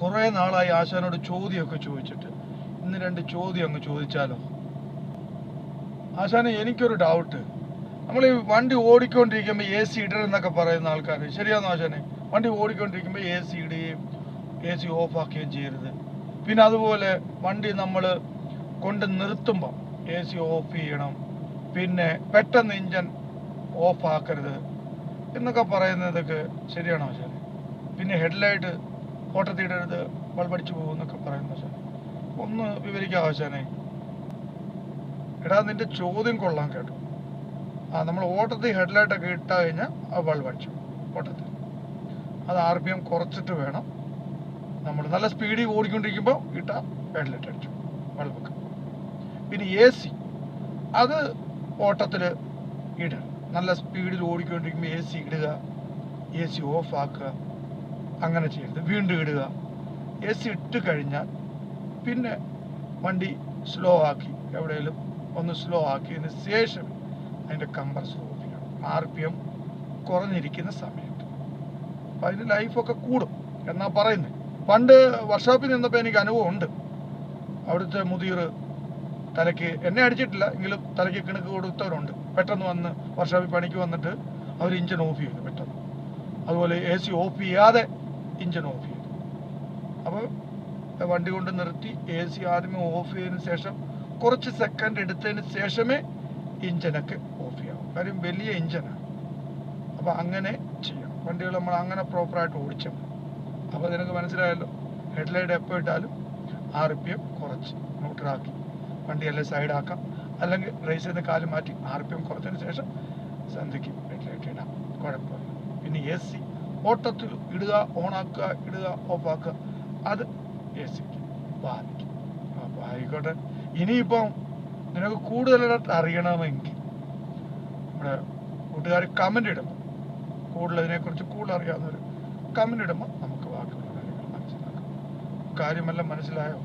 കുറേ നാളായി ആശാനോട് ചോദ്യമൊക്കെ ചോദിച്ചിട്ട് ഇന്ന് 2 ചോദ്യം അങ്ങ് ചോദിച്ചാലോ? ആശാനെ, എനിക്കൊരു ഡൗട്ട്. നമ്മൾ ഈ വണ്ടി ഓടിക്കൊണ്ടിരിക്കുമ്പോൾ AC ഇടരുന്നൊക്കെ പറയുന്ന ആൾക്കാർ ശരിയാണോ ആശാനെ? വണ്ടി ഓടിക്കൊണ്ടിരിക്കുമ്പോൾ AC ഇടുകയും AC ഓഫാക്കുകയും ചെയ്യരുത്. പിന്നെ അതുപോലെ വണ്ടി നമ്മൾ കൊണ്ട് നിർത്തുമ്പോൾ AC ഓഫ് ചെയ്യണം. പിന്നെ പെട്ടെന്ന് ഇഞ്ചൻ ഓഫാക്കരുത് എന്നൊക്കെ പറയുന്നതൊക്കെ ശരിയാണോ ആശാനെ? പിന്നെ ഹെഡ്ലൈറ്റ് ഓട്ടത്തിടരുത്, ബൾബടിച്ചു പോകുമെന്നൊക്കെ പറയുന്ന ആശാനെ, ഒന്ന് വിവരിക്കാം ആശാനെ. എടാ, നിന്റെ ചോദ്യം കൊള്ളാൻ കേട്ടോ. നമ്മൾ ഓട്ടത്തിൽ ഹെഡ്ലൈറ്റൊക്കെ ഇട്ടാൽ കഴിഞ്ഞാൽ ആ ബൾബ് അടിച്ചു ഓട്ടത്തിൽ. അത് RPM കുറച്ചിട്ട് വേണം നമ്മൾ നല്ല സ്പീഡിൽ ഓടിക്കൊണ്ടിരിക്കുമ്പോൾ ഇട്ടാൽ ഹെഡ്ലൈറ്റ് അടിച്ചു ബൾബൊക്കെ. പിന്നെ AC അത് ഓട്ടത്തിൽ ഇടുക. നല്ല സ്പീഡിൽ ഓടിക്കൊണ്ടിരിക്കുമ്പോൾ AC ഇടുക, AC ഓഫ് ആക്കുക, അങ്ങനെ ചെയ്യരുത്. വീണ്ടും ഇടുക. AC ഇട്ട് കഴിഞ്ഞാൽ പിന്നെ വണ്ടി സ്ലോ ആക്കി എവിടെയെങ്കിലും ഒന്ന് സ്ലോ ആക്കിയതിന് ശേഷം അതിൻ്റെ കംപ്രസർ ഓഫ് ചെയ്യണം, RPM കുറഞ്ഞിരിക്കുന്ന സമയത്ത്. അപ്പം അതിന് ലൈഫൊക്കെ കൂടും എന്നാ പറയുന്നത്. പണ്ട് വർക്ക്ഷോപ്പിൽ നിന്നപ്പോൾ എനിക്ക് അനുഭവം ഉണ്ട്. അവിടുത്തെ മുതിർ തലയ്ക്ക്, എന്നെ അടിച്ചിട്ടില്ല എങ്കിലും തലയ്ക്ക് കിണക്ക് കൊടുത്തവരുണ്ട്. പെട്ടെന്ന് വന്ന് വർക്ക്ഷോപ്പിൽ പണിക്ക് വന്നിട്ട് അവർ ഇഞ്ചൻ ഓഫ് ചെയ്തു പെട്ടെന്ന്. അതുപോലെ AC ഓഫ് ചെയ്യാതെ ഇഞ്ചൻ ഓഫ് ചെയ്തു. അപ്പോൾ വണ്ടി കൊണ്ട് നിർത്തി AC ആദ്യമേ ഓഫ് ചെയ്തതിന് ശേഷം കുറച്ച് സെക്കൻഡ് എടുത്തതിന് ശേഷമേ ഇഞ്ചനൊക്കെ ഓഫ് ചെയ്യാവൂ. കാര്യം വലിയ ഇഞ്ചനാണ്. അപ്പോൾ അങ്ങനെ ചെയ്യണം. വണ്ടികൾ നമ്മൾ അങ്ങനെ പ്രോപ്പറായിട്ട് ഓടിച്ചാൽ മതി. അപ്പോൾ നിനക്ക് മനസ്സിലായല്ലോ. ഹെഡ്ലൈറ്റ് എപ്പോൾ ഇട്ടാലും RPM കുറച്ച് ന്യൂട്രലാക്കി വണ്ടിയെല്ലാം സൈഡാക്കാം. അല്ലെങ്കിൽ റേസിൽ നിന്ന് കാല് മാറ്റി RPM കുറച്ചതിന് ശേഷം സന്ധ്യയ്ക്ക് ഹെഡ്ലൈറ്റ് ഇടാം, കുഴപ്പമില്ല. പിന്നെ AC ഓട്ടത്തിൽ ഇടുക, ഓണാക്കുക, ഇടുക, ഓഫാക്കുക, അത് ACക്ക് ബാധിക്കും. അപ്പോൾ ആയിക്കോട്ടെ. ഇനിയിപ്പം നിനക്ക് കൂടുതലായിട്ട് അറിയണമെങ്കിൽ നമ്മുടെ കൂട്ടുകാർ കമൻ്റ് ഇടുമ്പോൾ, കൂടുതൽ ഇതിനെക്കുറിച്ച് കൂടുതൽ അറിയാവുന്നവർ കമൻ്റ് ഇടുമ്പോൾ നമുക്ക് ബാക്കിയുള്ള കാര്യങ്ങൾ മനസ്സിലാക്കാം. കാര്യമെല്ലാം മനസ്സിലായോ?